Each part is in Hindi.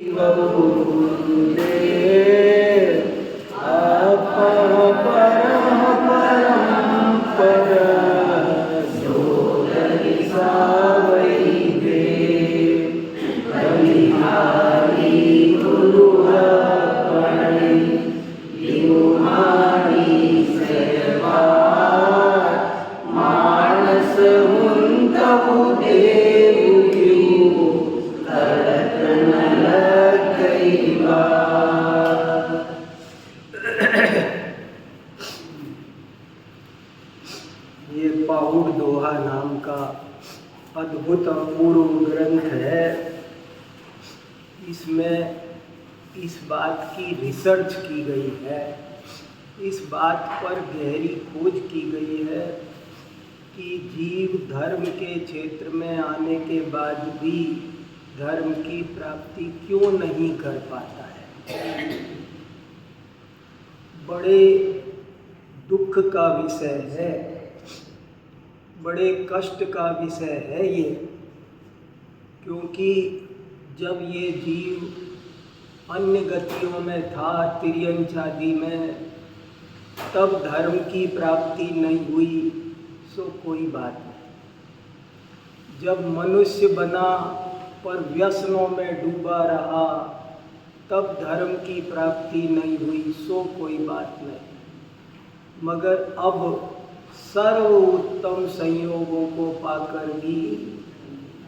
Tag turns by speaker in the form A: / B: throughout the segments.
A: वन्दे अपरं वैदे बलिहारी गुरुअर्पणे तुम्हारी सेवा मानस हुंतहु देव क्यों करत न लगई बात। ये पाहुड़ दोहा नाम का अद्भुत अपूर्व ग्रंथ है। इसमें इस बात की रिसर्च की गई है, इस बात पर गहरी खोज की गई है कि जीव धर्म के क्षेत्र में आने के बाद भी धर्म की प्राप्ति क्यों नहीं कर पाता है। बड़े दुख का विषय है, बड़े कष्ट का विषय है ये, क्योंकि जब ये जीव अन्य गतियों में था, तिर्यंच आदि में, तब धर्म की प्राप्ति नहीं हुई सो कोई बात नहीं। जब मनुष्य बना पर व्यसनों में डूबा रहा, तब धर्म की प्राप्ति नहीं हुई सो कोई बात नहीं। मगर अब सर्व उत्तम संयोगों को पाकर भी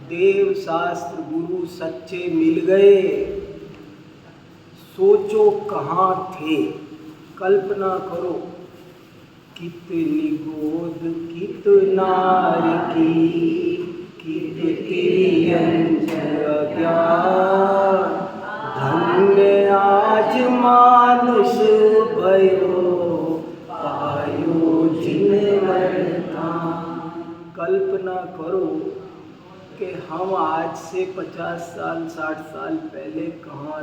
A: देव शास्त्र गुरु सच्चे मिल गए। सोचो कहाँ थे, कल्पना करो, कितनी गोद कितनार की, कित तिर्यंच अज्ञान, धन्य आज मानुष भयो पायो जिन वरदान। कल्पना करो कि हम आज से 50 साल 60 साल पहले कहाँ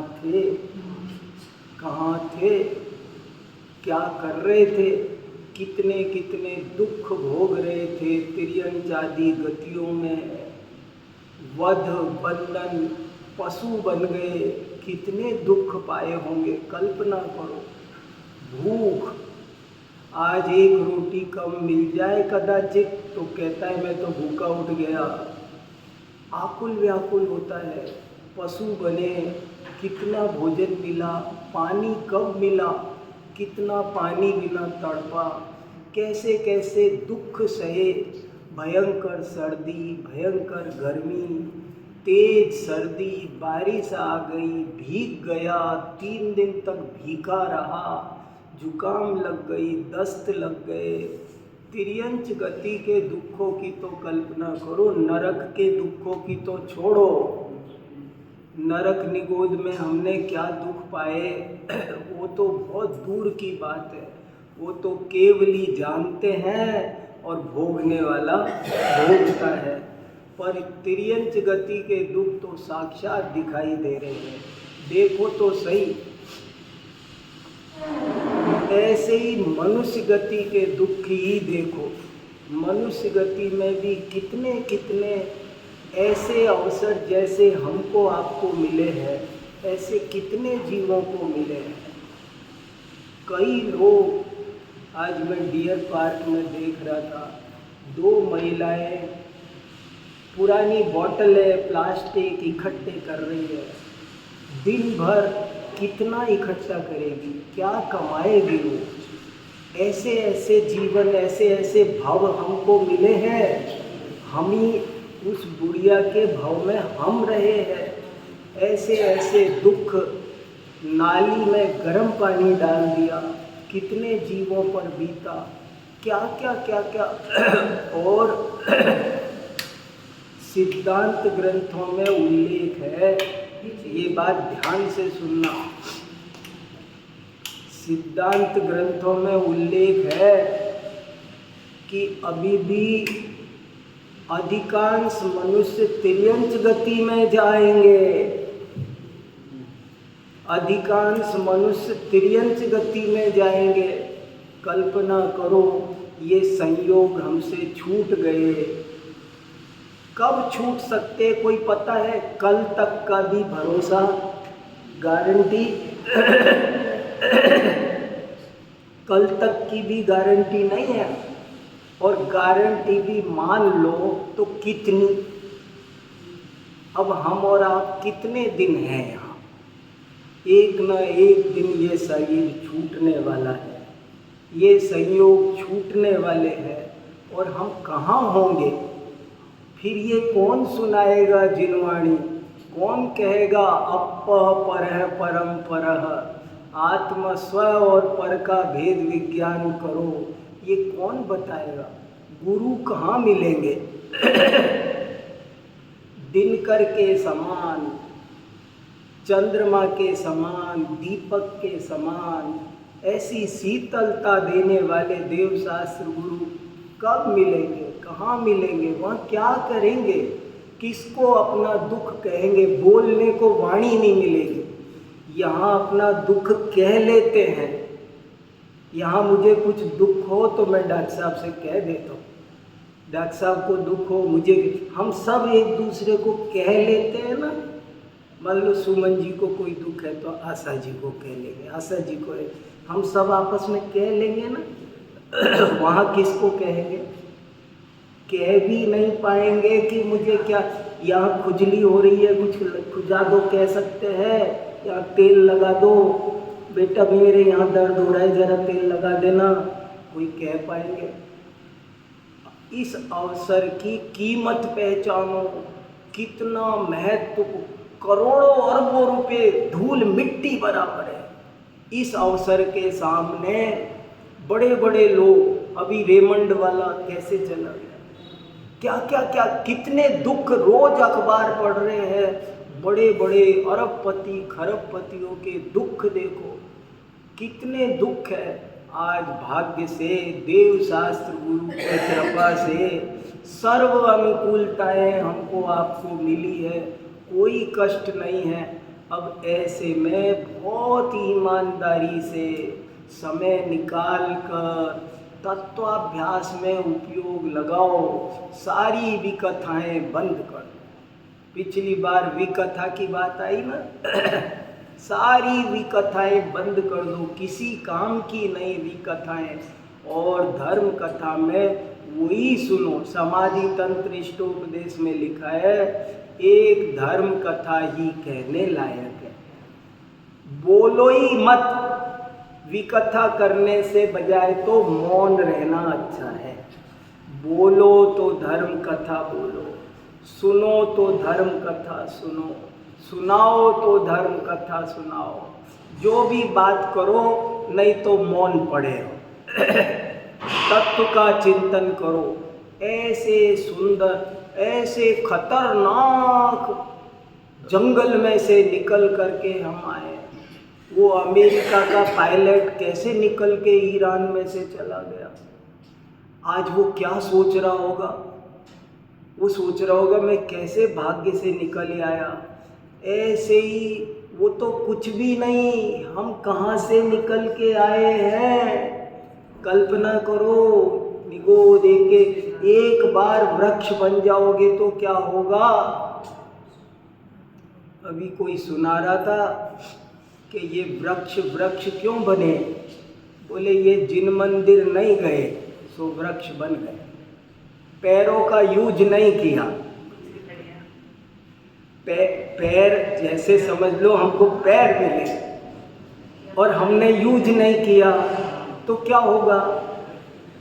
A: थे, क्या कर रहे थे, कितने कितने दुख भोग रहे थे तिर्यंच आदि गतियों में, वध बंधन, पशु बन गए, कितने दुख पाए होंगे। कल्पना करो, भूख, आज एक रोटी कम मिल जाए कदाचित तो कहता है मैं तो भूखा उठ गया, आकुल व्याकुल होता है। पशु बने, कितना भोजन मिला, पानी कब मिला, कितना पानी बिना तड़पा, कैसे कैसे दुख सहे, भयंकर सर्दी, भयंकर गर्मी, तेज सर्दी, बारिश आ गई, भीग गया, 3 दिन तक भीगा रहा, जुकाम लग गई, दस्त लग गए। तिर्यंच गति के दुखों की तो कल्पना करो, नरक के दुखों की तो छोड़ो। नरक निगोद में हमने क्या दुख पाए वो तो बहुत दूर की बात है, वो तो केवली जानते हैं और भोगने वाला भोगता है। पर तिर्यंच गति के दुख तो साक्षात दिखाई दे रहे हैं, देखो तो सही। ऐसे ही मनुष्य गति के दुख ही देखो, मनुष्य गति में भी कितने कितने ऐसे अवसर जैसे हमको आपको मिले हैं, ऐसे कितने जीवों को मिले हैं। कई लोग, आज मैं डियर पार्क में देख रहा था, 2 महिलाएं पुरानी बोतलें प्लास्टिक इकट्ठे कर रही है। दिन भर कितना इकट्ठा करेगी, क्या कमाएगी वो। ऐसे ऐसे जीवन, ऐसे ऐसे भाव हमको मिले हैं, हम ही उस बुढ़िया के भाव में हम रहे हैं। ऐसे ऐसे दुख, नाली में गर्म पानी डाल दिया, कितने जीवों पर बीता, क्या क्या क्या क्या। और सिद्धांत ग्रंथों में उल्लेख है, ये बात ध्यान से सुनना, सिद्धांत ग्रंथों में उल्लेख है कि अभी भी अधिकांश मनुष्य तिर्यंच गति में जाएंगे, अधिकांश मनुष्य तिर्यंच गति में जाएंगे। कल्पना करो, ये संयोग हमसे छूट गए, कब छूट सकते कोई पता है? कल तक का भी भरोसा गारंटी कल तक की भी गारंटी नहीं है, और गारंटी भी मान लो तो कितनी। अब हम और आप कितने दिन हैं यहाँ, एक न एक दिन ये शरीर छूटने वाला है, ये संयोग छूटने वाले हैं, और हम कहाँ होंगे। फिर ये कौन सुनाएगा जिनवाणी, कौन कहेगा अपः परः परम परः, आत्मा स्व और पर का भेद विज्ञान करो, ये कौन बताएगा। गुरु कहाँ मिलेंगे। दिनकर के समान, चंद्रमा के समान, दीपक के समान ऐसी शीतलता देने वाले देव शास्त्र गुरु कब मिलेंगे, कहाँ मिलेंगे, वहाँ क्या करेंगे, किसको अपना दुख कहेंगे। बोलने को वाणी नहीं मिलेगी। यहाँ अपना दुख कह लेते हैं। यहाँ मुझे कुछ दुख हो तो मैं डॉक्टर साहब से कह देता हूँ, डॉक्टर साहब को दुख हो, मुझे, हम सब एक दूसरे को कह लेते हैं ना। मान लो सुमन जी को कोई दुख है तो आशा जी को कह लेंगे, आशा जी को है, हम सब आपस में कह लेंगे ना। वहाँ किसको कहेंगे, कह भी नहीं पाएंगे कि मुझे क्या यहाँ खुजली हो रही है, कुछ खुजा दो कह सकते हैं, या तेल लगा दो, बेटा मेरे यहाँ दर्द हो रहा है जरा तेल लगा देना, कोई कह पाएंगे। इस अवसर की कीमत पहचानो, कितना महत्व, करोड़ों अरबों रुपए धूल मिट्टी बराबर है। इस अवसर के सामने बड़े बड़े लोग, अभी रेमंड वाला कैसे चला गया, क्या क्या क्या, कितने दुख रोज अखबार पढ़ रहे हैं। बड़े बड़े अरबपति खरबपतियों के दुख देखो, कितने दुख है। आज भाग्य से देव शास्त्र गुरु की कृपा से सर्व अनुकूलताएं हमको आपको मिली है, कोई कष्ट नहीं है। अब ऐसे में बहुत ईमानदारी से समय निकाल कर तत्वाभ्यास में उपयोग लगाओ। सारी विकथाएं बंद कर दो। पिछली बार विकथा की बात आई ना। सारी विकथाएं बंद कर दो, किसी काम की नहीं विकथाएं, और धर्म कथा में वही सुनो। समाधि तंत्र इष्टोपदेश में लिखा है, एक धर्म कथा ही कहने लायक है। बोलो ही मत। विकथा करने से बजाय तो मौन रहना अच्छा है। बोलो तो धर्म कथा बोलो, सुनो तो धर्म कथा सुनो, सुनाओ तो धर्म कथा सुनाओ। जो भी बात करो नहीं तो मौन पड़े हो। तत्व का चिंतन करो। ऐसे सुंदर, ऐसे खतरनाक जंगल में से निकल करके हम आए। वो अमेरिका का पायलट कैसे निकल के ईरान में से चला गया, आज वो क्या सोच रहा होगा। वो सोच रहा होगा मैं कैसे भाग्य से निकल आया। ऐसे ही वो तो कुछ भी नहीं, हम कहाँ से निकल के आए हैं। कल्पना करो, निगो देके एक बार वृक्ष बन जाओगे तो क्या होगा। अभी कोई सुना रहा था कि ये वृक्ष क्यों बने, बोले ये जिन मंदिर नहीं गए सो वृक्ष बन गए, पैरों का यूज नहीं किया। पैर जैसे समझ लो हमको पैर मिले और हमने यूज नहीं किया तो क्या होगा,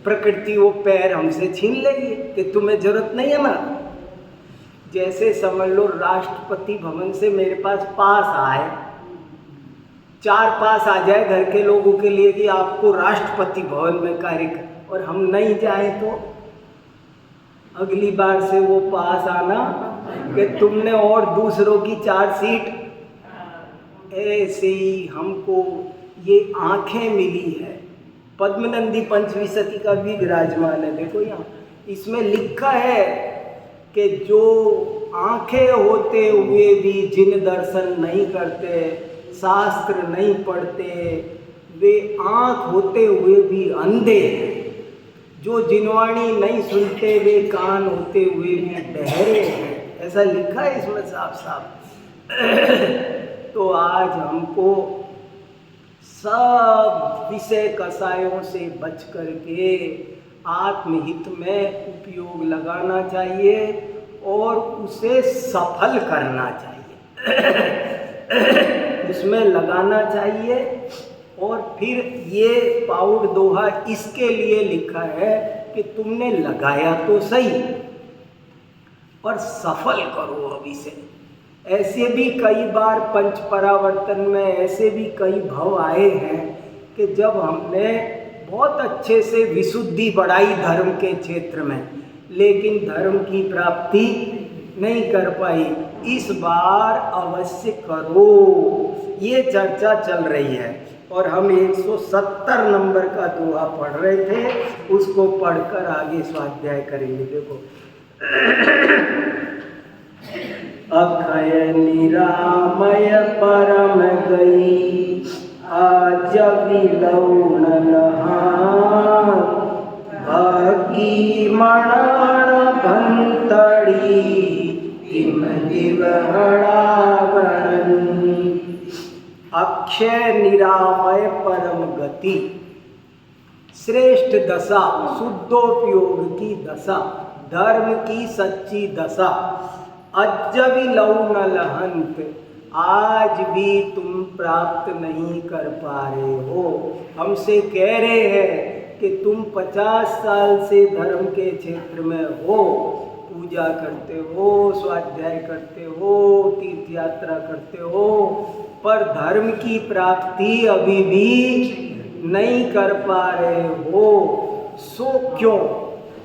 A: प्रकृति वो पैर हमसे छीन लेगी कि तुम्हें जरूरत नहीं है ना। जैसे समझ लो राष्ट्रपति भवन से मेरे पास आए, 4 पास आ जाए घर के लोगों के लिए कि आपको राष्ट्रपति भवन में कार्य, और हम नहीं जाए तो अगली बार से वो पास आना कि तुमने और दूसरों की 4 सीट। ऐसे ही हमको ये आँखें मिली है। पद्मनंदी पंचविंशति का भी विराजमान है, देखो यहाँ इसमें लिखा है कि जो आँखें होते हुए भी जिन दर्शन नहीं करते, शास्त्र नहीं पढ़ते, वे आँख होते हुए भी अंधे हैं। जो जिनवाणी नहीं सुनते वे कान होते हुए भी बहरे हैं। ऐसा लिखा है इसमें साफ साफ। तो आज हमको सब विषय कसायों से बच करके आत्महित में उपयोग लगाना चाहिए और उसे सफल करना चाहिए। उसमें लगाना चाहिए। और फिर ये पाउड दोहा इसके लिए लिखा है कि तुमने लगाया तो सही पर सफल करो अभी से। ऐसे भी कई बार पंच परावर्तन में ऐसे भी कई भाव आए हैं कि जब हमने बहुत अच्छे से विशुद्धि बढ़ाई धर्म के क्षेत्र में, लेकिन धर्म की प्राप्ति नहीं कर पाई। इस बार अवश्य करो, ये चर्चा चल रही है। और हम 170 नंबर का दोहा पढ़ रहे थे, उसको पढ़कर आगे स्वाध्याय करेंगे। देखो, अक्षय निरामय परम गई, आज विलौन लहान, भागी मणाण भंतड़ी, तिम दिवहणावरण। अक्षय निरामय परम गति, श्रेष्ठ दशा, शुद्धोपयोग की दशा, धर्म की सच्ची दशा। अज्जवि लौन लहंत, आज भी तुम प्राप्त नहीं कर पा रहे हो। हमसे कह रहे हैं कि तुम 50 साल से धर्म के क्षेत्र में हो, पूजा करते हो, स्वाध्याय करते हो, तीर्थ यात्रा करते हो, पर धर्म की प्राप्ति अभी भी नहीं कर पा रहे हो। सो क्यों?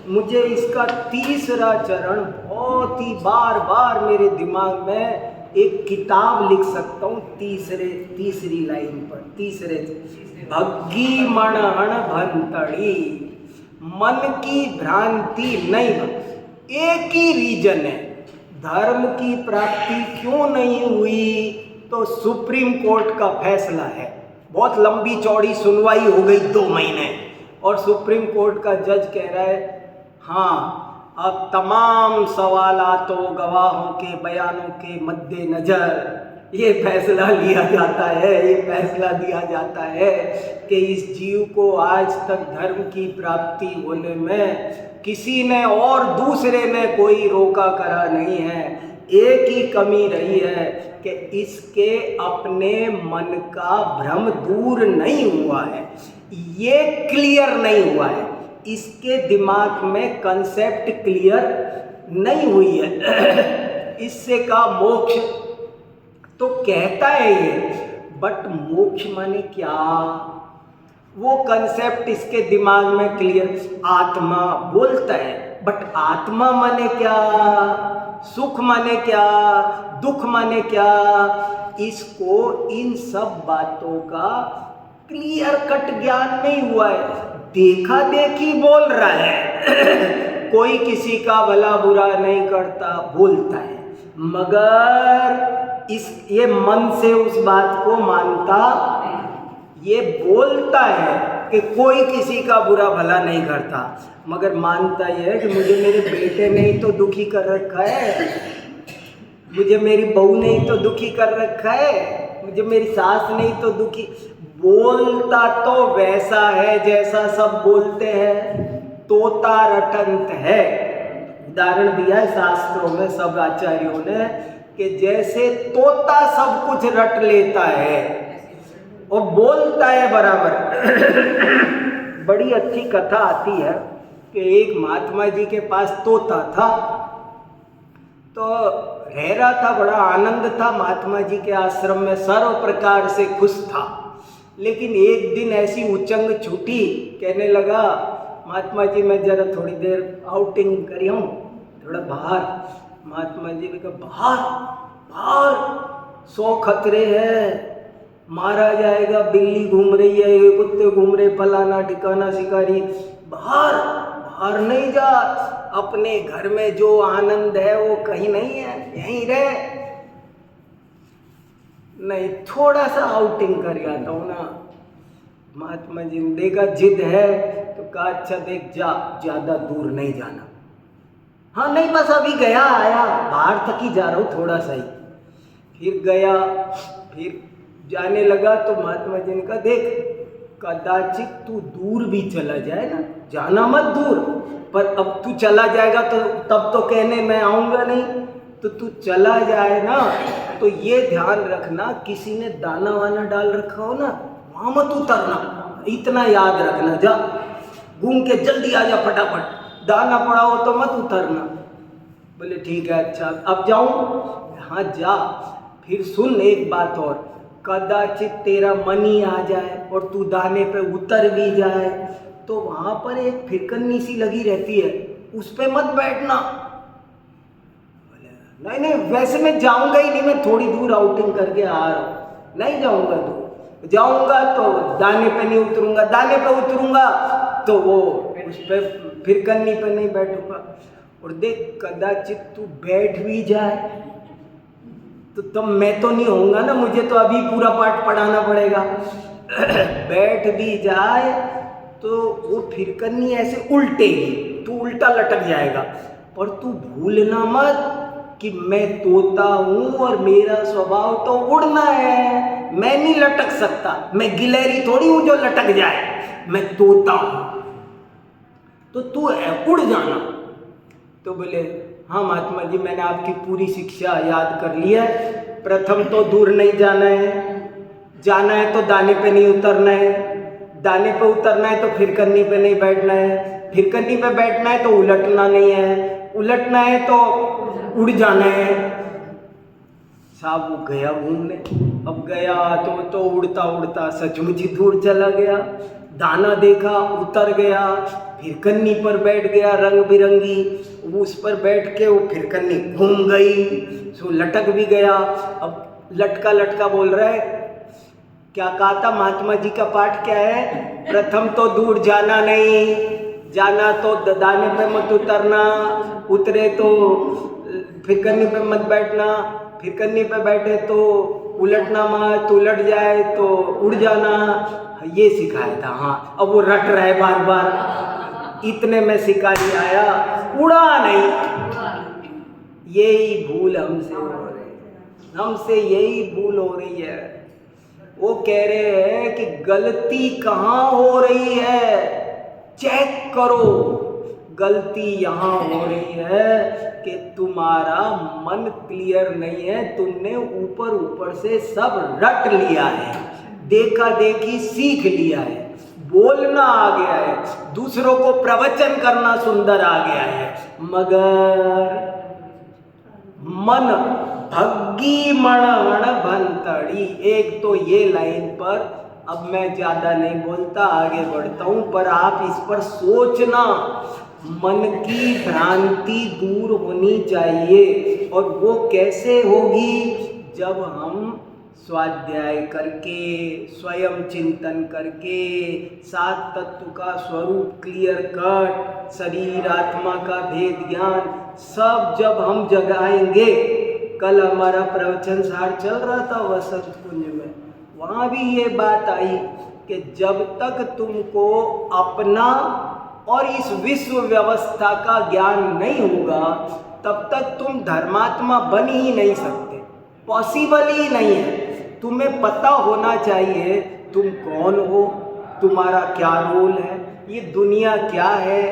A: मुझे इसका तीसरा चरण बहुत ही बार बार मेरे दिमाग में, एक किताब लिख सकता हूँ तीसरी लाइन पर, तीसरे भग्गी मणहण भंतड़ी, मन की भ्रांति नहीं। एक ही रीजन है, धर्म की प्राप्ति क्यों नहीं हुई, तो सुप्रीम कोर्ट का फैसला है। बहुत लंबी चौड़ी सुनवाई हो गई 2 महीने, और सुप्रीम कोर्ट का जज कह रहा है हाँ, अब तमाम सवालातों गवाहों के बयानों के मद्देनजर ये फैसला लिया जाता है, ये फैसला दिया जाता है कि इस जीव को आज तक धर्म की प्राप्ति होने में किसी ने और दूसरे ने कोई रोका करा नहीं है। एक ही कमी रही है कि इसके अपने मन का भ्रम दूर नहीं हुआ है, ये क्लियर नहीं हुआ है, इसके दिमाग में कंसेप्ट क्लियर नहीं हुई है। इससे का मोक्ष तो कहता है ये, बट मोक्ष माने क्या, वो कंसेप्ट इसके दिमाग में क्लियर, आत्मा बोलता है, बट आत्मा माने क्या, सुख माने क्या, दुख माने क्या, इसको इन सब बातों का क्लियर कट ज्ञान नहीं हुआ है। देखा देखी बोल रहा है कोई किसी का भला बुरा नहीं करता, बोलता है, मगर ये मन से उस बात को मानता, ये बोलता है कि कोई किसी का बुरा भला नहीं करता, मगर मानता ये है कि मुझे मेरे बेटे ने ही तो दुखी कर रखा है, मुझे मेरी बहू ने ही तो दुखी कर रखा है, मुझे मेरी सास ने ही तो दुखी। बोलता तो वैसा है जैसा सब बोलते हैं, तोता रटंत है। उदाहरण दिया है शास्त्रों में सब आचार्यों ने कि जैसे तोता सब कुछ रट लेता है और बोलता है बराबर। बड़ी अच्छी कथा आती है कि एक महात्मा जी के पास तोता था, तो रह रहा था, बड़ा आनंद था महात्मा जी के आश्रम में, सर्व प्रकार से खुश था। लेकिन एक दिन ऐसी उचंग छूटी, कहने लगा महात्मा जी मैं जरा थोड़ी देर आउटिंग करी हूँ, थोड़ा बाहर। महात्मा जी ने कहा बाहर बाहर 100 खतरे हैं, मारा जाएगा, बिल्ली घूम रही है, ये कुत्ते घूम रहे, फलाना ठिकाना शिकारी, बाहर बाहर नहीं जा, अपने घर में जो आनंद है वो कहीं नहीं है, यहीं रहे। नहीं, थोड़ा सा आउटिंग कर आता हूँ ना। महात्मा जी ने देखा जिद है तो कहा अच्छा देख जा, ज़्यादा दूर नहीं जाना। हाँ नहीं, बस अभी गया आया, बाहर तक ही जा रहा हूँ थोड़ा सा ही। फिर गया, फिर जाने लगा तो महात्मा जी ने कहा, देख कदाचित तू दूर भी चला जाए ना, जाना मत दूर, पर अब तू चला जाएगा तो तब तो कहने मैं आऊँगा नहीं, तो तू चला जाए ना तो ये ध्यान रखना, किसी ने दाना वाना डाल रखा हो ना, वहाँ मत उतरना, इतना याद रखना, जा घूम के जल्दी आ जा फटाफट, दाना पड़ा हो तो मत उतरना। बोले ठीक है, अच्छा अब जाऊँ? हाँ जा। फिर सुन एक बात और, कदाचित तेरा मन ही आ जाए और तू दाने पे उतर भी जाए तो वहाँ पर एक फिरकन्नी सी लगी रहती है, उस पे मत बैठना। नहीं नहीं, वैसे मैं जाऊंगा ही नहीं, मैं थोड़ी दूर आउटिंग करके आ रहा हूँ, नहीं जाऊंगा, तो जाऊंगा तो दाने पे नहीं उतरूंगा, दाने पे उतरूंगा तो वो उस पे फिरकन्नी पे नहीं बैठूंगा। और देख कदाचित तू बैठ भी जाए तो तब मैं तो नहीं होऊंगा ना, मुझे तो अभी पूरा पाठ पढ़ाना पड़ेगा। बैठ भी जाए तो वो फिरकन्नी ऐसे उल्टेगी, तू उल्टा लटक जाएगा। पर तू भूलना मत कि मैं तोता हूँ और मेरा स्वभाव तो उड़ना है, मैं नहीं लटक सकता, मैं गिलहरी थोड़ी हूँ जो लटक जाए, मैं तोता हूँ, तो तू उड़ जाना। तो बोले हाँ महात्मा जी, मैंने आपकी पूरी शिक्षा याद कर ली है। प्रथम तो दूर नहीं जाना है, जाना है तो दाने पे नहीं उतरना है, दाने पे उतरना है तो फिरकन्नी पे नहीं बैठना है, फिरकन्नी पे बैठना है तो उलटना नहीं है, उलटना है तो उड़ जाना है। साहब वो गया घूमने, अब गया तो उड़ता उड़ता सचमुच ही दूर चला गया, दाना देखा उतर गया, फिरकन्नी पर बैठ गया रंग बिरंगी, उस पर बैठ के वो फिरकन्नी घूम गई, सो लटक भी गया। अब लटका लटका बोल रहा है, क्या कहा था महात्मा जी का पाठ क्या है? प्रथम तो दूर जाना नहीं, जाना तो दाने पे मत उतरना, उतरे तो फिरकन्नी पे मत बैठना, फिरकन्नी पे बैठे तो उलटना मत, उलट जाए तो उड़ जाना, ये सिखाया था। हाँ अब वो रट रहा है बार बार, इतने में शिकारी आया, उड़ा नहीं। यही भूल हमसे हो रही है, हमसे यही भूल हो रही है। वो कह रहे हैं कि गलती कहाँ हो रही है, चेक करो। गलती यहाँ हो रही है कि तुम्हारा मन क्लियर नहीं है, तुमने ऊपर ऊपर से सब रट लिया है, देखा देखी सीख लिया है, बोलना आ गया है, दूसरों को प्रवचन करना सुंदर आ गया है, मगर मन भग्गी मण भंतड़ी। एक तो ये लाइन पर अब मैं ज्यादा नहीं बोलता, आगे बढ़ता हूं, पर आप इस पर सोचना। मन की भ्रांति दूर होनी चाहिए, और वो कैसे होगी? जब हम स्वाध्याय करके, स्वयं चिंतन करके, सात तत्व का स्वरूप क्लियर कट, शरीर आत्मा का भेद ज्ञान सब जब हम जगाएंगे। कल हमारा प्रवचन सार चल रहा था वसंत कुंज में, वहाँ भी ये बात आई कि जब तक तुमको अपना और इस विश्व व्यवस्था का ज्ञान नहीं होगा, तब तक तुम धर्मात्मा बन ही नहीं सकते, पॉसिबल ही नहीं है। तुम्हें पता होना चाहिए तुम कौन हो, तुम्हारा क्या रोल है, ये दुनिया क्या है,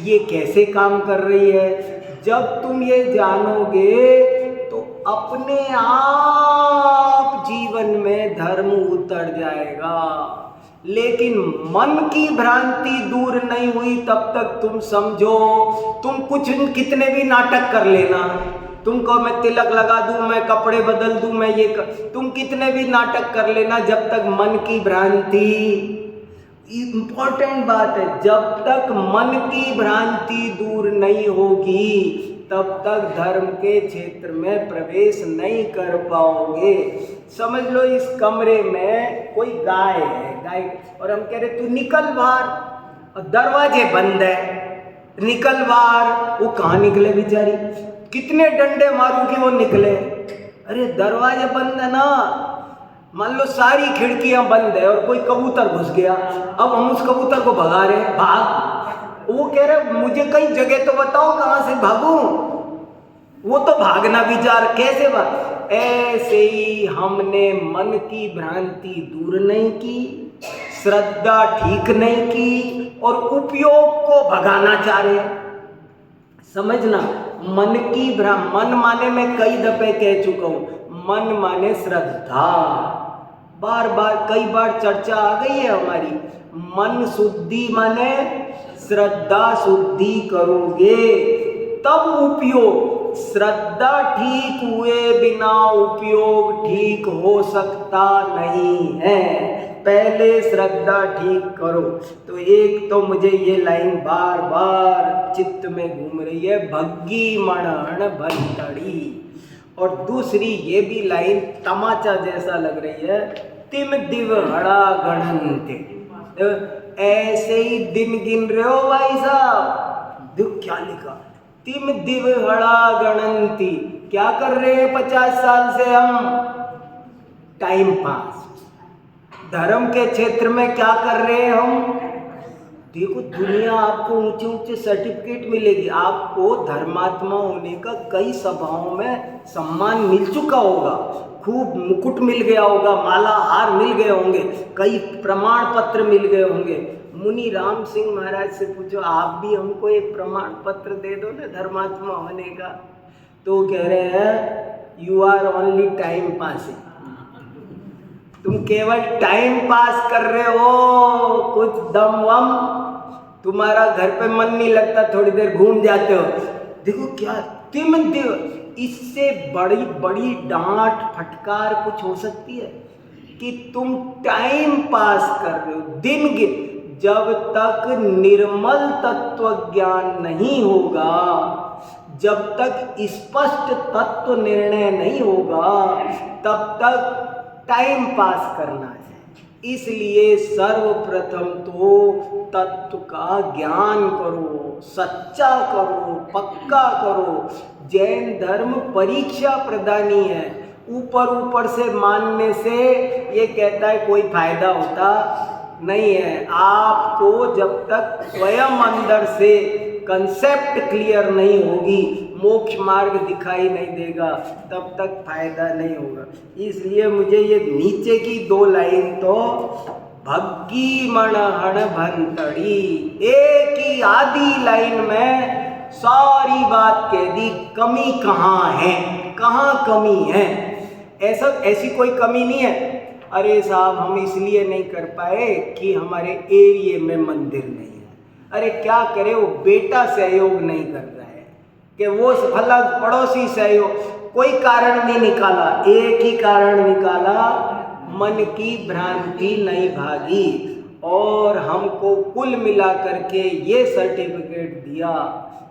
A: ये कैसे काम कर रही है। जब तुम ये जानोगे तो अपने आप जीवन में धर्म उतर जाएगा। लेकिन मन की भ्रांति दूर नहीं हुई तब तक तुम समझो, तुम कुछ कितने भी नाटक कर लेना, तुमको मैं तिलक लगा दूं, मैं कपड़े बदल दूं, मैं ये तुम कितने भी नाटक कर लेना, जब तक मन की भ्रांति, इंपॉर्टेंट बात है, जब तक मन की भ्रांति दूर नहीं होगी तब तक धर्म के क्षेत्र में प्रवेश नहीं कर पाओगे। समझ लो इस कमरे में कोई गाय है, गाय, और हम कह रहे तू निकल बाहर, और दरवाजे बंद है, निकल बाहर। वो कहाँ निकले बेचारी, कितने डंडे मारूं कि वो निकले। अरे दरवाजे बंद है ना, मान लो सारी खिड़कियां बंद है और कोई कबूतर घुस गया, अब हम उस कबूतर को भगा रहे हैं, भाग। वो कह रहे मुझे कई जगह तो बताओ कहाँ से भागूं। वो तो भागना भी जा रहा, कैसे भाग? ऐसे ही हमने मन की भ्रांति दूर नहीं की, श्रद्धा ठीक नहीं की और उपयोग को भगाना चाह रहे हैं। समझना, मन माने मैं कई दफे कह चुका हूं, मन माने श्रद्धा। कई बार चर्चा आ गई है हमारी। मन शुद्धि माने श्रद्धा शुद्धि करोगे तब उपयोग। श्रद्धा ठीक हुए बिना उपयोग ठीक हो सकता नहीं है। पहले श्रद्धा ठीक करो। तो एक तो मुझे ये लाइन बार बार चित्त में घूम रही है, भग्गी मणहण भंतड़ी। और दूसरी ये भी लाइन तमाचा जैसा लग रही है, तिम दिव हड़ा गणन्ते। ऐसे ही दिन गिन रहे हो भाई साहब। दुख क्या लिखा, तिम दिव हड़ा गणन्ति। क्या कर रहे हैं 50 साल से हम? Time pass. धर्म के क्षेत्र में क्या कर रहे हैं हम? देखो, दुनिया आपको ऊंचे ऊंचे सर्टिफिकेट मिलेगी, आपको धर्मात्मा होने का कई सभाओं में सम्मान मिल चुका होगा, खूब मुकुट मिल गया होगा, माला हार मिल गए होंगे, कई प्रमाण पत्र मिल गए होंगे। मुनि राम सिंह महाराज से पूछो, आप भी हमको एक प्रमाण पत्र दे दो ना धर्मात्मा होने का। तो कह रहे हैं, you are only time passing. तुम केवल टाइम पास कर रहे हो, कुछ दम वम तुम्हारा घर पे मन नहीं लगता, थोड़ी देर घूम जाते हो। देखो क्या तिम दिव, इससे बड़ी बड़ी डांट फटकार कुछ हो सकती है कि तुम टाइम पास कर रहे हो दिन गिन। जब तक निर्मल तत्व ज्ञान नहीं होगा, जब तक स्पष्ट तत्व निर्णय नहीं होगा, तब तक टाइम पास करना है। इसलिए सर्वप्रथम तो तत्व का ज्ञान करो, सच्चा करो, पक्का करो। जैन धर्म परीक्षा प्रदानी है। ऊपर ऊपर से मानने से ये कहता है कोई फायदा होता नहीं है। आपको जब तक स्वयं अंदर से कंसेप्ट क्लियर नहीं होगी, मोक्ष मार्ग दिखाई नहीं देगा, तब तक फायदा नहीं होगा। इसलिए मुझे ये नीचे की 2 लाइन तो भग्गी मणहण भंतड़ी, एक ही आधी लाइन में सारी बात कह दी। कमी कहाँ है, कहाँ कमी है? ऐसी कोई कमी नहीं है। अरे साहब, हम इसलिए नहीं कर पाए कि हमारे एरिया में मंदिर नहीं है। अरे क्या करे, वो बेटा सहयोग नहीं कर रहा है कि वो फला पड़ोसी सहयोग, कोई कारण नहीं निकाला। एक ही कारण निकाला, मन की भ्रांति नहीं भागी। और हमको कुल मिला करके ये सर्टिफिकेट दिया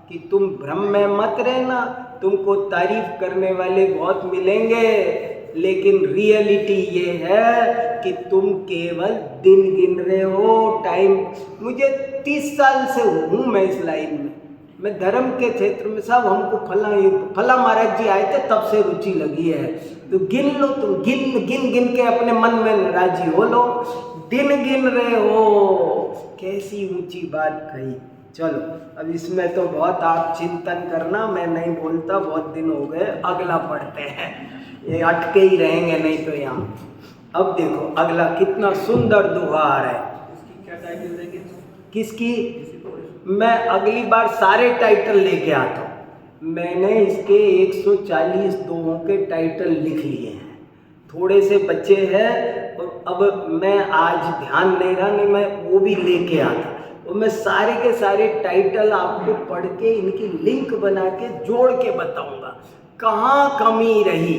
A: कि तुम भ्रम में मत रहना, तुमको तारीफ करने वाले बहुत मिलेंगे, लेकिन रियलिटी ये है कि तुम केवल दिन गिन रहे हो, टाइम। मुझे 30 साल से हूँ मैं इस लाइन में, मैं धर्म के क्षेत्र में। सब हमको फला महाराज जी आए थे तब से रुचि लगी है। तो गिन लो, तुम गिन के अपने मन में राजी हो लो। दिन गिन रहे हो, कैसी ऊंची बात कही। चलो, अब इसमें तो बहुत आप चिंतन करना, मैं नहीं बोलता, बहुत दिन हो गए। अगला पढ़ते हैं, ये अटके ही रहेंगे नहीं तो यहाँ। अब देखो अगला कितना सुंदर दोहा आ रहा है। इसकी क्या टाइटल देंगे? किसकी? मैं अगली बार सारे टाइटल लेके आता हूँ। मैंने इसके 140 दोहों के टाइटल लिख लिए हैं, थोड़े से बच्चे हैं, और अब मैं आज ध्यान नहीं रहा, नहीं मैं वो भी लेके आता। और मैं सारे के सारे टाइटल आपको पढ़ के इनकी लिंक बना के जोड़ के बताऊंगा कहाँ कमी रही।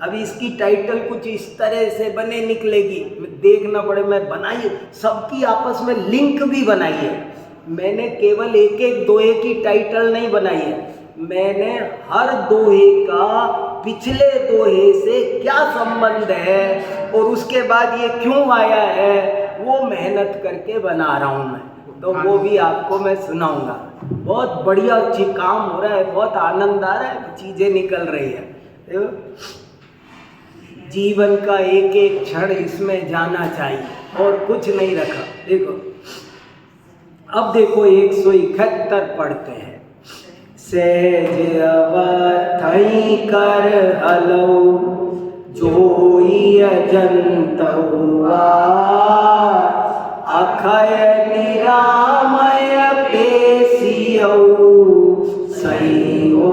A: अब इसकी टाइटल कुछ इस तरह से बने निकलेगी, देखना पड़े। मैं बनाई सबकी आपस में लिंक भी बनाई है। मैंने केवल एक एक दोहे की टाइटल नहीं बनाई है, मैंने हर दोहे का पिछले दोहे से क्या संबंध है और उसके बाद ये क्यों आया है, वो मेहनत करके बना रहा हूँ मैं। तो वो भी आपको मैं सुनाऊंगा। बहुत बढ़िया काम हो रहा है, बहुत आनंद आ रहा है, चीज़ें निकल रही है। जीवन का एक एक क्षण इसमें जाना चाहिए और कुछ नहीं रखा। देखो अब देखो 171 पढ़ते हैं। सहज अवस्थई कर हलौ जोई जंतुआ अखय निरामय पेशियौ सही हो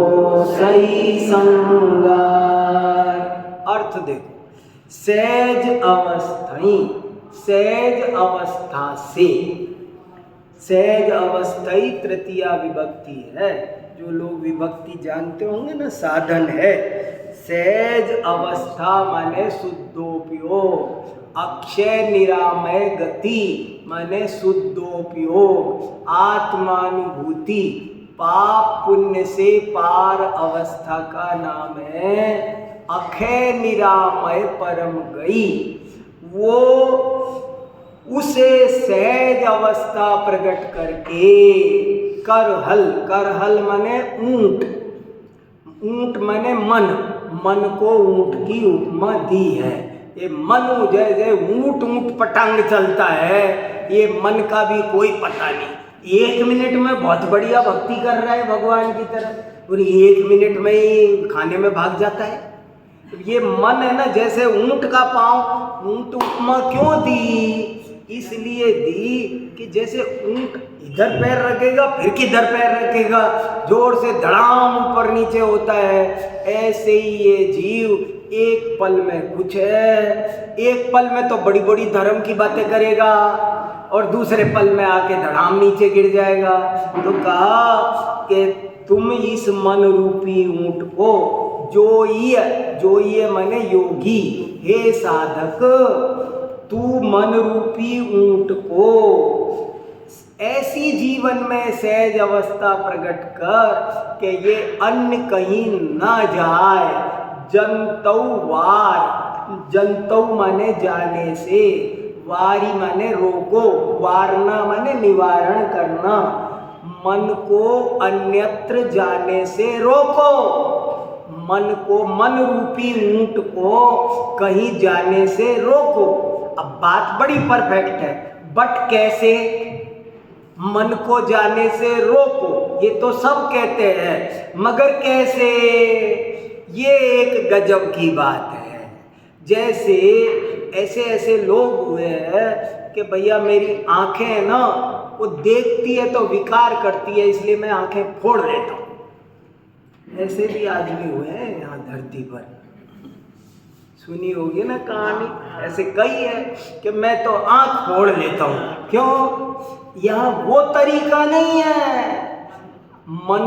A: सही संगार। अर्थ देखो, सहज अवस्थई, सहज अवस्था से, सहज अवस्थई तृतीया विभक्ति है। जो लोग विभक्ति जानते होंगे ना, साधन है। सहज अवस्था माने शुद्धोपयोग, अक्षय निरामय गति माने शुद्धोपयोग, आत्मानुभूति, पाप पुण्य से पार अवस्था का नाम है अक्षय निरामय परम गई। वो उसे सहज अवस्था प्रकट करके करहल, करहल माने ऊंट, ऊंट माने मन, मन को ऊंट की उपमा दी है। ये मन जैसे ऊंट ऊंट पटांग चलता है, ये मन का भी कोई पता नहीं। 1 मिनट में बहुत बढ़िया भक्ति कर रहा है भगवान की तरफ, और 1 मिनट में ही खाने में भाग जाता है। ये मन है ना, जैसे ऊंट का पाँव, ऊंट उपमा क्यों दी? इसलिए दी कि जैसे ऊंट इधर पैर रखेगा फिर किधर पैर रखेगा, जोर से धड़ाम ऊपर नीचे होता है, ऐसे ही ये जीव एक पल में कुछ है, एक पल में तो बड़ी बड़ी धर्म की बातें करेगा और दूसरे पल में आके धड़ाम नीचे गिर जाएगा। तो कहा कि तुम इस मन रूपी ऊंट को जोइए माने योगी, हे साधक तू मन रूपी ऊंट को ऐसी जीवन में सहज अवस्था प्रकट कर कि ये अन्य कहीं ना जाए। जंतौ वार, जंतौ माने जाने से, वारी माने रोको, वारना माने निवारण करना, मन को अन्यत्र जाने से रोको, मन को, मन रूपी ऊंट को कहीं जाने से रोको। अब बात बड़ी परफेक्ट है, बट कैसे? मन को जाने से रोको, ये तो सब कहते हैं, मगर कैसे? ये एक गजब की बात है। जैसे ऐसे लोग हुए हैं कि भैया मेरी आंखें है ना, वो देखती है तो विकार करती है, इसलिए मैं आंखें फोड़ लेता हूँ। ऐसे भी आदमी हुए हैं यहाँ धरती पर, सुनी होगी ना कहानी। ऐसे कई है कि मैं तो आंख फोड़ लेता हूँ। क्यों? यहाँ वो तरीका नहीं है। मन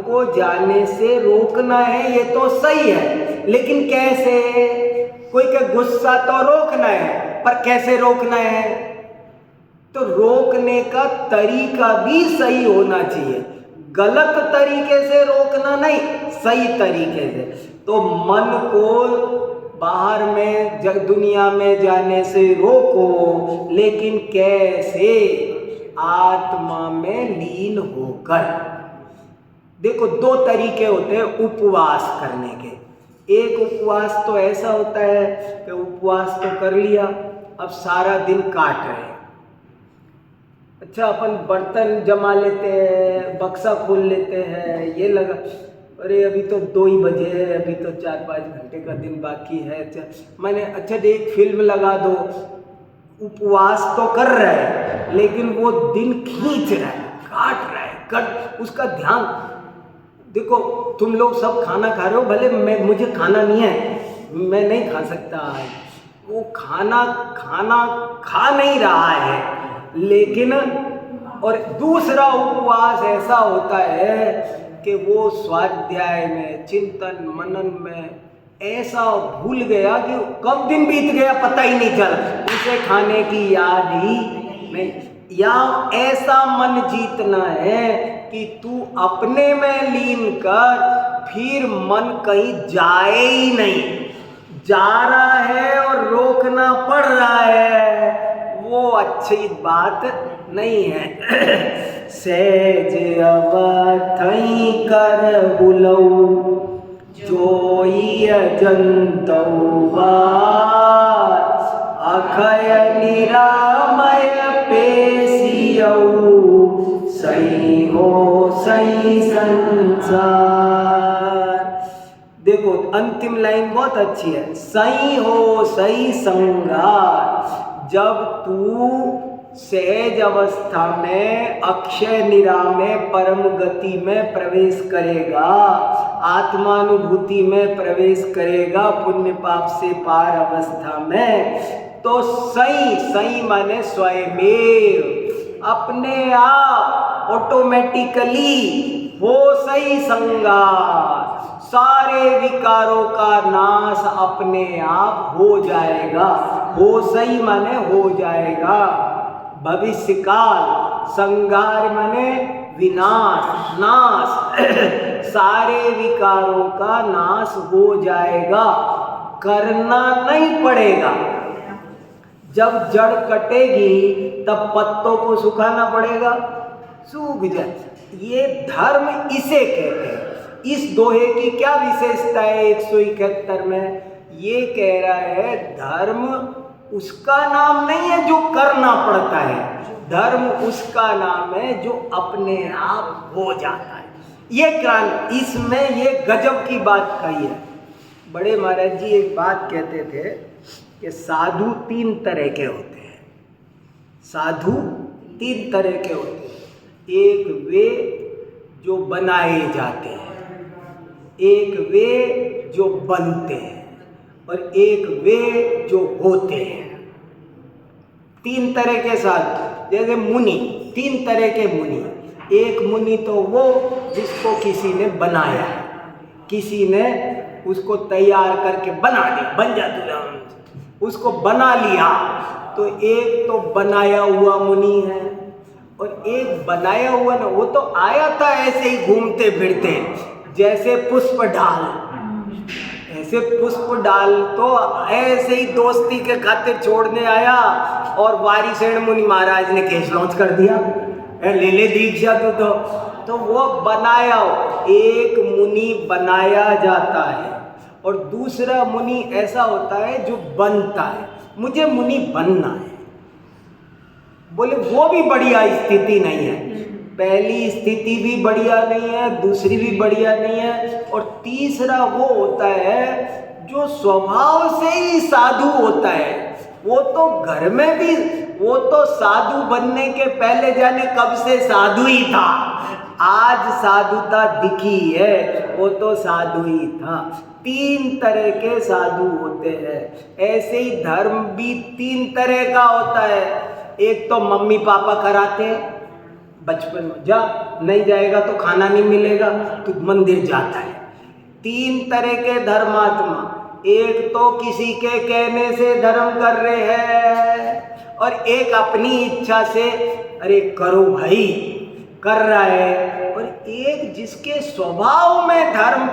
A: को जाने से रोकना है, ये तो सही है, लेकिन कैसे? कोई का गुस्सा तो रोकना है, पर कैसे रोकना है? तो रोकने का तरीका भी सही होना चाहिए। गलत तरीके से रोकना नहीं, सही तरीके से। तो मन को बाहर में दुनिया में जाने से रोको, लेकिन कैसे? आत्मा में लीन होकर। देखो 2 तरीके होते हैं उपवास करने के। एक उपवास तो ऐसा होता है कि उपवास तो कर लिया, अब सारा दिन काट रहे हैं। अच्छा, अपन बर्तन जमा लेते हैं, बक्सा खोल लेते हैं, ये लगा अरे अभी तो 2 ही बजे है, अभी तो 4-5 घंटे का दिन बाकी है। मैंने अच्छा एक फिल्म लगा दो। उपवास तो कर रहा है, लेकिन वो दिन खींच रहा है, काट रहा है, उसका ध्यान। देखो तुम लोग सब खाना खा रहे हो, भले मुझे खाना नहीं है, मैं नहीं खा सकता आज। वो खाना खा नहीं रहा है, लेकिन और दूसरा उपवास ऐसा होता है कि वो स्वाध्याय में, चिंतन मनन में ऐसा भूल गया कि कब दिन बीत गया पता ही नहीं चला, उसे खाने की याद ही नहीं। या ऐसा मन जीतना है कि तू अपने में लीन कर, फिर मन कहीं जाए ही नहीं। जा रहा है और रोकना पड़ रहा है, वो अच्छी बात नहीं है। सहज अवस्थई कर बुलौ जोई जंतुआ अखय निरामय पेशियौ सही हो सही अंतिम लाइन बहुत अच्छी है, सही हो सही संगार। जब तू सहज अवस्था में अक्षय निरामय परम गति में प्रवेश करेगा, आत्मानुभूति में प्रवेश करेगा, पुण्य पाप से पार अवस्था में, तो सही सही माने स्वयमेव अपने आप ऑटोमेटिकली हो सही संगार, सारे विकारों का नाश अपने आप हो जाएगा। हो सही माने हो जाएगा, भविष्य काल, संगार माने विनाश नाश सारे विकारों का नाश हो जाएगा, करना नहीं पड़ेगा। जब जड़ कटेगी तब पत्तों को सुखाना पड़ेगा, सूख जाए। ये धर्म इसे कहते हैं। इस दोहे की क्या विशेषता है 171 में? ये कह रहा है धर्म उसका नाम नहीं है जो करना पड़ता है, धर्म उसका नाम है जो अपने आप हो जाता है। ये क्रांति, इसमें ये गजब की बात कही है। बड़े महाराज जी एक बात कहते थे कि साधु 3 तरह के होते हैं। साधु 3 तरह के होते हैं। एक वे जो बनाए जाते हैं, एक वे जो बनते हैं, और एक वे जो होते हैं। 3 तरह के साथ, जैसे मुनि, 3 तरह के मुनि। एक मुनि तो वो जिसको किसी ने बनाया, किसी ने उसको तैयार करके बना दिया, बन जा तू, उसको बना लिया, तो एक तो बनाया हुआ मुनि है। और एक बनाया हुआ ना, वो तो आया था ऐसे ही घूमते फिरते, जैसे पुष्प डाल, ऐसे पुष्प डाल तो ऐसे ही दोस्ती के खातिर छोड़ने आया, और वारिसेन मुनि महाराज ने केस लॉन्च कर दिया, ले ले दीक्षा तू। तो वो बनाया, एक मुनि बनाया जाता है, और दूसरा मुनि ऐसा होता है जो बनता है, मुझे मुनि बनना है। बोले वो भी बढ़िया स्थिति नहीं है, पहली स्थिति भी बढ़िया नहीं है, दूसरी भी बढ़िया नहीं है, और तीसरा वो होता है जो स्वभाव से ही साधु होता है। वो तो घर में भी, वो तो साधु बनने के पहले जाने कब से साधु ही था, आज साधुता दिखी है, वो तो साधु ही था। 3 तरह के साधु होते हैं। ऐसे ही धर्म भी 3 तरह का होता है। एक तो मम्मी पापा कराते हैं बचपन में, जा नहीं जाएगा तो खाना नहीं मिलेगा, तो मंदिर जाता है। 3 तरह के धर्मात्मा, एक तो किसी के कहने से धर्म कर रहे हैं, और एक अपनी इच्छा से अरे करो भाई कर रहा है, और एक जिसके स्वभाव में धर्म,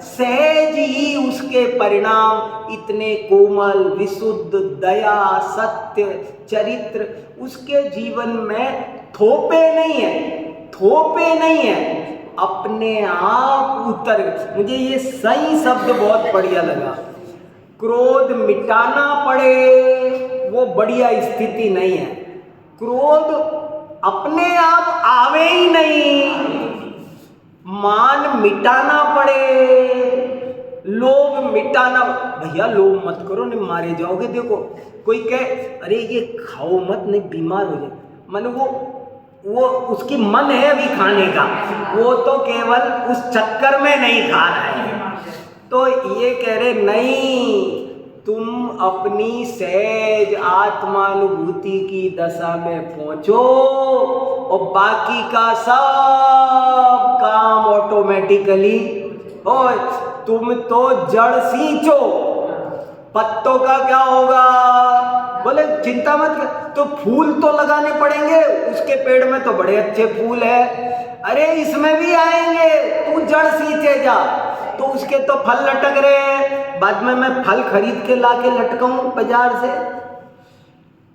A: सहज ही उसके परिणाम इतने कोमल, विशुद्ध, दया, सत्य, चरित्र, उसके जीवन में थोपे नहीं है, थोपे नहीं है, अपने आप उतर। मुझे ये सही शब्द बहुत बढ़िया लगा। क्रोध मिटाना पड़े वो बढ़िया स्थिति नहीं है, क्रोध अपने आप आवे ही नहीं, मान मिटाना पड़े, लोभ मिटाना। भैया लोभ मत करो, नहीं मारे जाओगे। देखो कोई कहे अरे ये खाओ मत, नहीं बीमार हो जाए, मन वो उसकी मन है अभी खाने का, वो तो केवल उस चक्कर में नहीं खा रहा है। तो ये कह रहे नहीं, तुम अपनी सहज आत्मानुभूति की दशा में पहुंचो, और बाकी का सब काम ऑटोमेटिकली। और तुम तो जड़ सींचो, पत्तों का क्या होगा? बोले चिंता मत कर, तो फूल तो लगाने पड़ेंगे, उसके पेड़ में तो बड़े अच्छे फूल है, अरे इसमें भी आएंगे, तू जड़ सींचे जा, तो उसके तो फल लटक रहे हैं, बाद में मैं फल खरीद के लाके लटकाऊं बाजार से?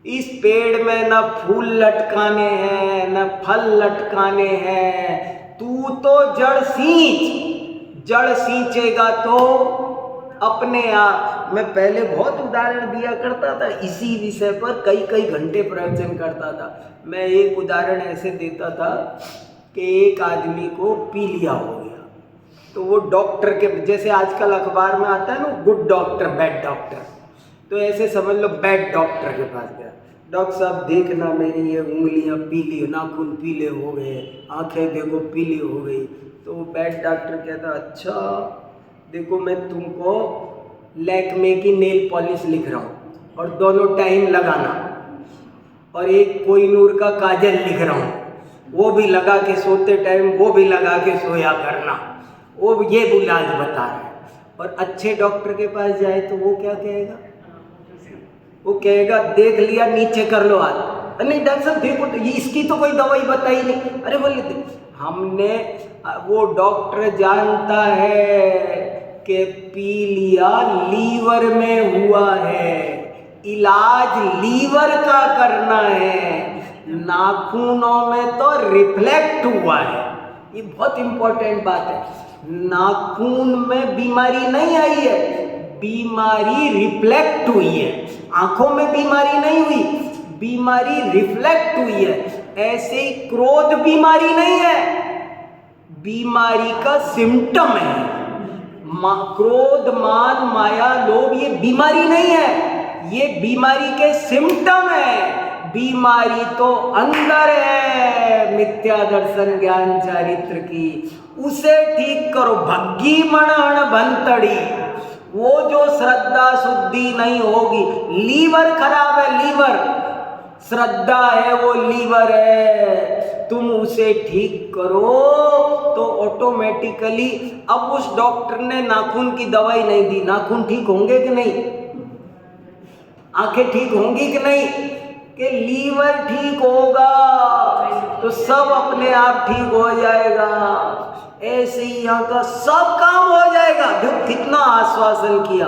A: इस पेड़ में न फूल लटकाने हैं न फल लटकाने हैं, तू तो जड़ सींच, जड़ सींचेगा तो अपने आप। मैं पहले बहुत उदाहरण दिया करता था इसी विषय पर, कई घंटे प्रवचन करता था। मैं एक उदाहरण ऐसे देता था कि एक आदमी को पीलिया हो गया, तो वो डॉक्टर के, जैसे आजकल अखबार में आता है ना गुड डॉक्टर बैड डॉक्टर, तो ऐसे समझ लो बैड डॉक्टर के पास गया। डॉक्टर साहब देखना मेरी ये उंगलियां पीली, नाखून पीले हो गए, आंखें देखो पीली हो गई। तो वो बैड डॉक्टर कहता अच्छा देखो मैं तुमको लैक्मे की नेल पॉलिश लिख रहा हूँ और दोनों टाइम लगाना, और एक कोहिनूर का काजल लिख रहा हूँ वो भी लगा के सोते टाइम वो भी लगा के सोया करना। वो ये इलाज बता रहा है। और अच्छे डॉक्टर के पास जाए तो वो क्या कहेगा? वो कहेगा देख लिया नीचे कर लो हाथ। नहीं डॉक्टर साहब देखो तो इसकी तो कोई दवाई बताई नहीं। अरे बोले हमने, वो डॉक्टर जानता है कि पी लिया लीवर में हुआ है, इलाज लीवर का करना है, नाखूनों में तो रिफ्लेक्ट हुआ है। ये बहुत इंपॉर्टेंट बात है। नाखून में बीमारी नहीं आई है, बीमारी रिफ्लेक्ट हुई है। आंखों में बीमारी नहीं हुई, बीमारी रिफ्लेक्ट हुई है। ऐसे ही क्रोध बीमारी नहीं है, बीमारी का सिम्टम है। क्रोध मान माया लोभ ये बीमारी नहीं है, ये बीमारी के सिम्टम है। बीमारी तो अंदर है, मिथ्या दर्शन ज्ञान चारित्र की, उसे ठीक करो। भग्गी मणहण भंतड़ी, वो जो श्रद्धा शुद्धि नहीं होगी, लीवर खराब है, लीवर, श्रद्धा है वो लीवर है, तुम उसे ठीक करो तो ऑटोमेटिकली। अब उस डॉक्टर ने नाखून की दवाई नहीं दी, नाखून ठीक होंगे कि नहीं? आंखें ठीक होंगी कि नहीं? कि लीवर ठीक होगा तो सब अपने आप ठीक हो जाएगा। ऐसे ही यहाँ का सब काम हो जाएगा। देखो कितना आश्वासन किया,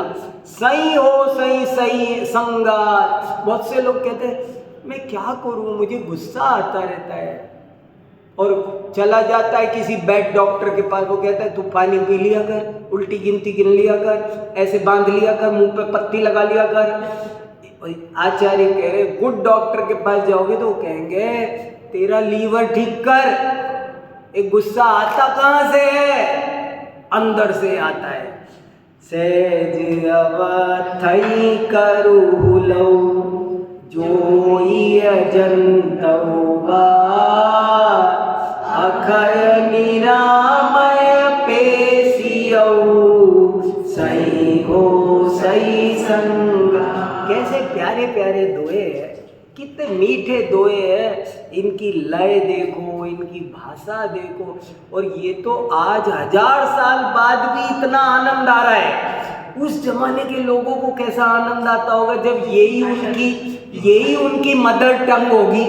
A: सही हो सही सही संगात। बहुत से लोग कहते हैं मैं क्या करूं, मुझे गुस्सा आता रहता है, और चला जाता है किसी बैड डॉक्टर के पास। वो कहता है तू पानी पी लिया कर, उल्टी गिनती गिन लिया कर, ऐसे बांध लिया कर, मुंह पे पत्ती लगा लिया कर। आचार्य कह रहे गुड डॉक्टर के पास जाओगे तो वो कहेंगे तेरा लीवर ठीक कर। एक गुस्सा आता कहाँ से है? अंदर से आता है। सेज अवथई करू लौ जोई अजंतवा, अखय निरामय पेशियौ, सही हो सही संगा। कैसे प्यारे प्यारे दोहे हैं, कितने मीठे दोहे हैं। इनकी लय देखो, इनकी भाषा देखो, और ये तो आज 1000 साल बाद भी इतना आनंद आ रहा है। उस जमाने के लोगों को कैसा आनंद आता होगा जब यही उनकी मदर टंग होगी।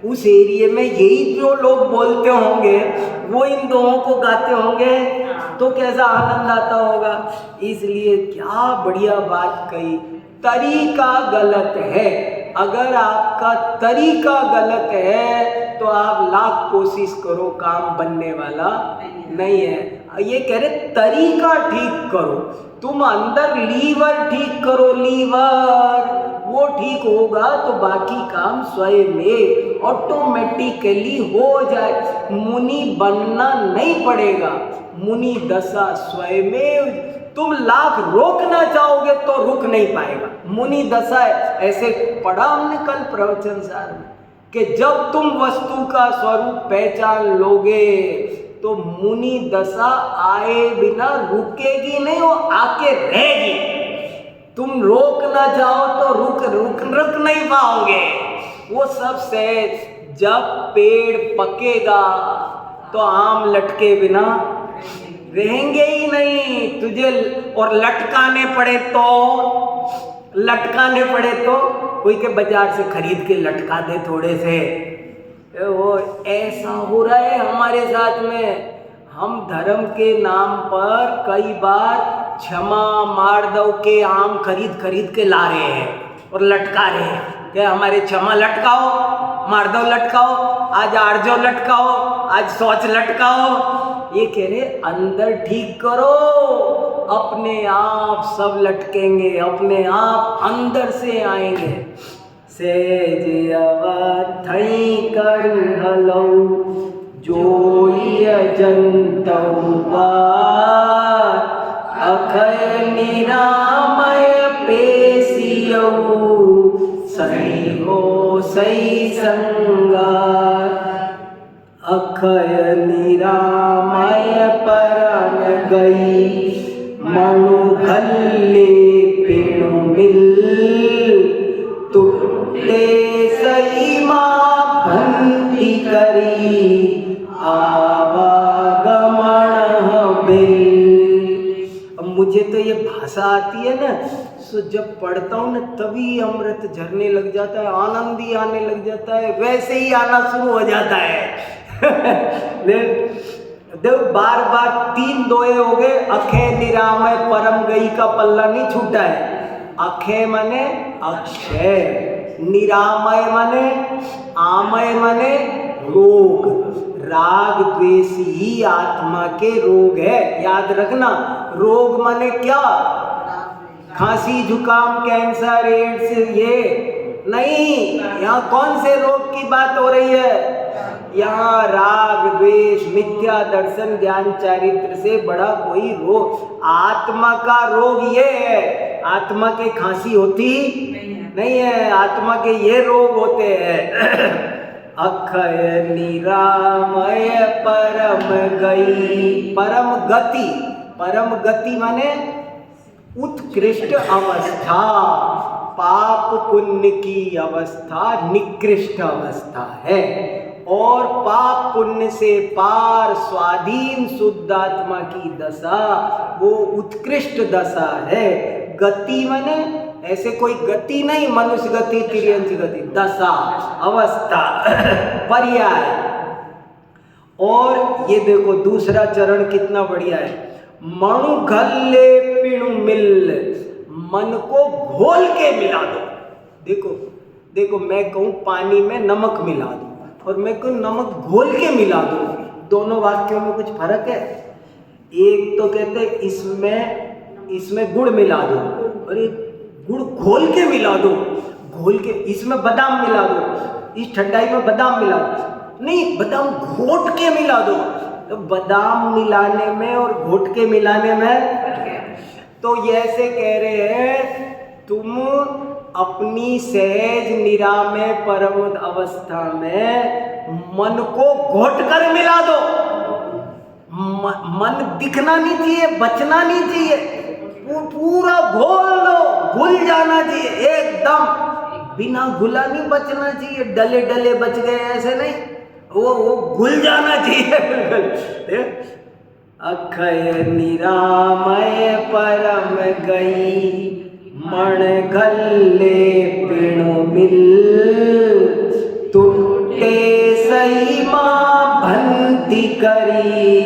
A: उस एरिया में यही जो लोग बोलते होंगे वो इन दोहों को गाते होंगे तो कैसा आनंद आता होगा। इसलिए क्या बढ़िया बात कही। तरीका गलत है, अगर आपका तरीका गलत है तो आप लाख कोशिश करो काम बनने वाला नहीं है। ये कह रहे तरीका ठीक करो, तुम अंदर लीवर ठीक करो, लीवर वो ठीक होगा तो बाकी काम स्वयं में ऑटोमेटिकली हो जाए। मुनि बनना नहीं पड़ेगा, मुनि दशा स्वयं में। तुम लाख रोकना चाहोगे तो रुक नहीं पाएगा। मुनि दशा ऐसे पढ़ा हमने कल प्रवचन सार में कि जब तुम वस्तु का स्वरूप पहचान लोगे तो मुनि दशा आए बिना रुकेगी नहीं, वो आके रहेगी। तुम रोकना चाहो तो रुक नहीं पाओगे। वो सब से जब पेड़ पकेगा तो आम लटके बिना रहेंगे ही नहीं तुझे। और लटकाने पड़े तो कोई के बाजार से खरीद के लटका दे थोड़े से। वो ऐसा हो रहा है हमारे साथ में। हम धर्म के नाम पर कई बार क्षमा मारदव के आम खरीद के ला रहे हैं और लटका रहे हैं कि हमारे क्षमा लटकाओ, मारदव लटकाओ, आज आरजो लटकाओ, आज सोच लटकाओ। ये कह रहे अंदर ठीक करो, अपने आप सब लटकेंगे, अपने आप अंदर से आएंगे। सेज अवथई कर हलौ जोई अजंतौ पार अखय निरामय पेशियौ सही हो सही संगार। अखय निरामय परम गई मनु घल्ले पिणु मिल टूटे सही माँ भंति करी आवागमन बिल। अब मुझे तो ये भाषा आती है ना, सो जब पढ़ता हूँ ना तभी अमृत झरने लग जाता है, आनंद ही आने लग जाता है, वैसे ही आना शुरू हो जाता है। देखो बार बार 3 दोहे हो गए। अखे निरामय परम गई का पल्ला नहीं छूटा है। अखे माने अक्षय, निरामय माने आमय माने रोग। राग द्वेष ही आत्मा के रोग है, याद रखना। रोग माने क्या? खांसी जुकाम कैंसर एड्स ये नहीं। यहाँ कौन से रोग की बात हो रही है? यहाँ राग द्वेष मिथ्या दर्शन ज्ञान चारित्र से बड़ा कोई रोग। आत्मा का रोग ये है, आत्मा के खांसी होती नहीं है, आत्मा के ये रोग होते हैं। अक्षय निरामय परम गई, परम गति, परम गति माने उत्कृष्ट अवस्था। पाप पुण्य की अवस्था निकृष्ट अवस्था है, और पाप पुण्य से पार स्वाधीन शुद्ध आत्मा की दशा वो उत्कृष्ट दशा है। गति माने ऐसे कोई गति नहीं, मनुष्य गति तिर्यंच गति, दशा अवस्था पर्याय। और ये देखो दूसरा चरण कितना बढ़िया है। मणु घल्ले पिणु मिल, मन को घोल के मिला दो। देखो देखो, मैं कहूँ पानी में नमक मिला दो और मैं कहूँ नमक घोल के मिला दो, दोनों वाक्यों में कुछ फर्क है। एक तो कहते हैं इसमें गुड़ मिला दो, और एक गुड़ घोल के मिला दो, घोल के इसमें बादाम मिला दो, इस ठंडाई में बादाम मिला दो, नहीं बादाम घोट के मिला दो। तो बादाम मिलाने में और घोट के मिलाने में, तो ये ऐसे कह रहे हैं तुम अपनी सहज निरामय परम अवस्था में मन को घोट कर मिला दो। मन दिखना नहीं चाहिए, बचना नहीं चाहिए, पूरा घोल दो, घुल जाना चाहिए एकदम, बिना घुला नहीं बचना चाहिए। डले डले बच गए ऐसे नहीं, वो घुल जाना चाहिए। अक्षय निरामय परम गई मण घल्ले पिणु मिल टूटे सही माँ भंति करी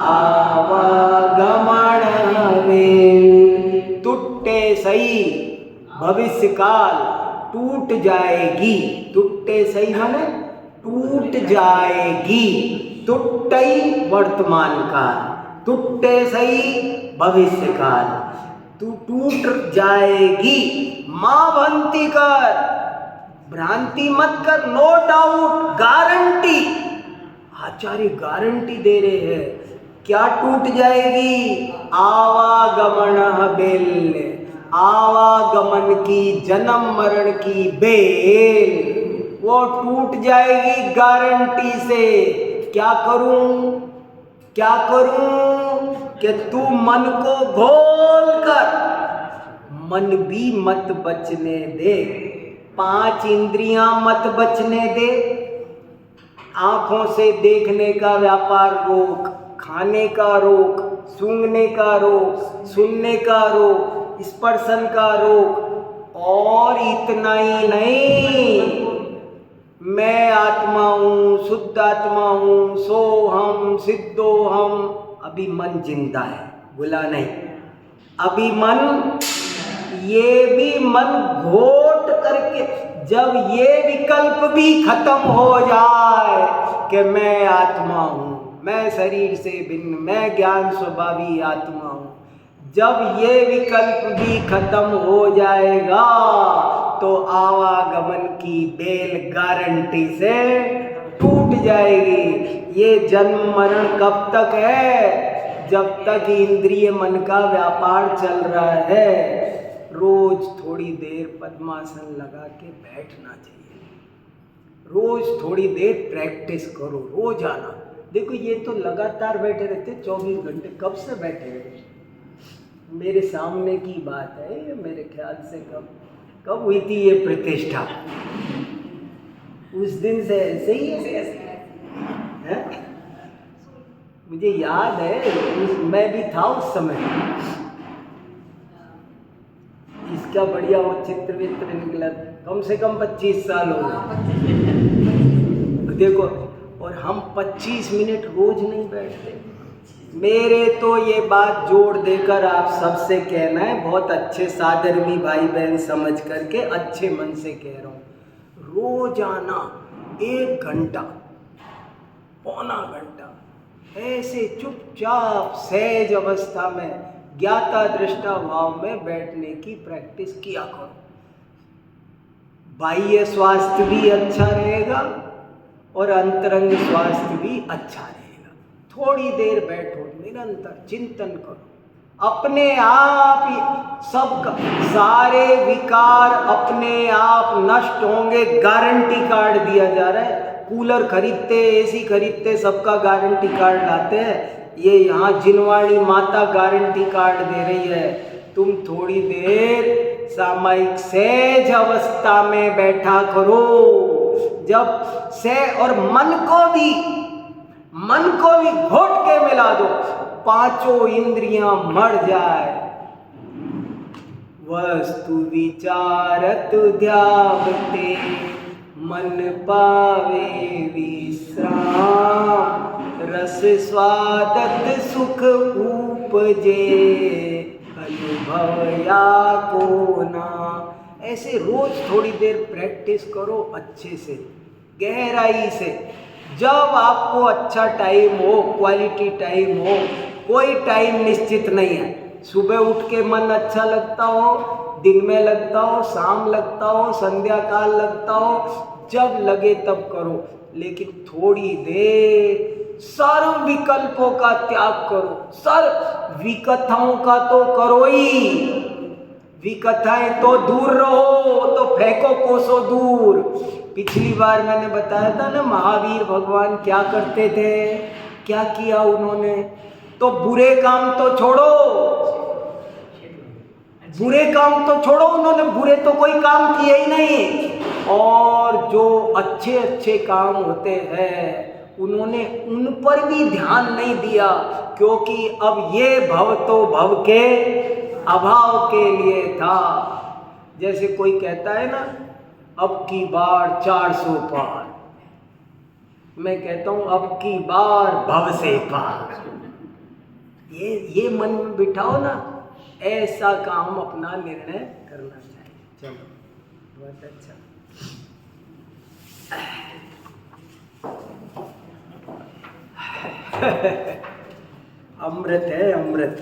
A: आवागमन वे। टूटे सही भविष्य काल टूट जाएगी, टूटे सही माने टूट जाएगी, टूटई वर्तमान काल, टूटे सही भविष्य काल, तू टूट जाएगी। मां भंति कर, भ्रांति मत कर, नो डाउट, गारंटी, आचार्य गारंटी दे रहे हैं। क्या टूट जाएगी? आवागमन बेल, आवागमन की जन्म मरण की बेल वो टूट जाएगी गारंटी से। क्या करूं कि तू मन को घोल कर, मन भी मत बचने दे, 5 इंद्रियां मत बचने दे। आंखों से देखने का व्यापार रोक, खाने का रोक, सूंघने का रोक, सुनने का रोक, स्पर्शन का रोक। और इतना ही नहीं, मैं आत्मा हूँ, शुद्ध आत्मा हूँ, सोहम सिद्धोहम। अभी मन जिंदा है, भूला नहीं, अभी मन, ये भी मन घोट करके, जब ये विकल्प भी खत्म हो जाए कि मैं आत्मा हूँ, मैं शरीर से भिन्न, मैं ज्ञान स्वभावी आत्मा हूँ, जब ये विकल्प भी खत्म हो जाएगा तो आवागमन की बेल गारंटी से टूट जाएगी। ये जन्म मरण कब तक है? जब तक इंद्रिय मन का व्यापार चल रहा है। रोज थोड़ी देर पद्मासन लगा के बैठना चाहिए, रोज थोड़ी देर प्रैक्टिस करो, रोज आना। देखो ये तो लगातार बैठे रहते 24 घंटे, कब से बैठे रहते? मेरे सामने की बात है, ये मेरे ख्याल से कब हुई थी ये प्रतिष्ठा? उस दिन से ऐसे ही है? मुझे याद है, मैं भी था उस समय। इसका बढ़िया वो चित्र वित्र निकला, कम से कम 25 साल हो गए। देखो, और हम 25 मिनट रोज नहीं बैठते। मेरे तो ये बात जोड़ देकर आप सबसे कहना है, बहुत अच्छे साधर्मी भाई बहन समझ करके अच्छे मन से कह रहा हूँ, रोजाना 1 घंटा, पौना घंटा ऐसे चुपचाप सहज अवस्था में ज्ञाता दृष्टा भाव में बैठने की प्रैक्टिस किया करो। बाह्य स्वास्थ्य भी अच्छा रहेगा और अंतरंग स्वास्थ्य भी अच्छा रहेगा। थोड़ी देर बैठो, निरंतर चिंतन करो, अपने आप ही सब सारे विकार अपने आप नष्ट होंगे, गारंटी कार्ड दिया जा रहा है। कूलर खरीदते, एसी खरीदते, सबका गारंटी कार्ड लाते हैं। ये यहाँ जिनवाणी माता गारंटी कार्ड दे रही है। तुम थोड़ी देर सामायिक सहज अवस्था में बैठा करो। जब से और मन को भी घोट के मिला दो, 5 इंद्रियां मर जाए। वस्तु विचारत ध्यावते मन पावे विश्राम, रस स्वादत सुख उपजे अनुभव या को ना। ऐसे रोज थोड़ी देर प्रैक्टिस करो, अच्छे से, गहराई से। जब आपको अच्छा टाइम हो, क्वालिटी टाइम हो, कोई टाइम निश्चित नहीं है। सुबह उठ के मन अच्छा लगता हो, दिन में लगता हो, शाम लगता हो, संध्या काल लगता हो, जब लगे तब करो, लेकिन थोड़ी देर सर्व विकल्पों का त्याग करो। सर्व विकथाओं का तो करो ही, विकथाएं तो दूर रहो, तो फेंको कोसों दूर। पिछली बार मैंने बताया था ना, महावीर भगवान क्या करते थे, क्या किया उन्होंने? तो बुरे काम तो छोड़ो, उन्होंने बुरे तो कोई काम किए ही नहीं। और जो अच्छे अच्छे काम होते हैं उन्होंने उन पर भी ध्यान नहीं दिया, क्योंकि अब ये भव तो भव के अभाव के लिए था। जैसे कोई कहता है ना, अब की बार 400 पार, मैं कहता हूं अब की बार भव से पार। ये मन में बिठाओ ना, ऐसा काम अपना निर्णय करना चाहिए। चलो, बहुत अच्छा। अमृत है, अमृत।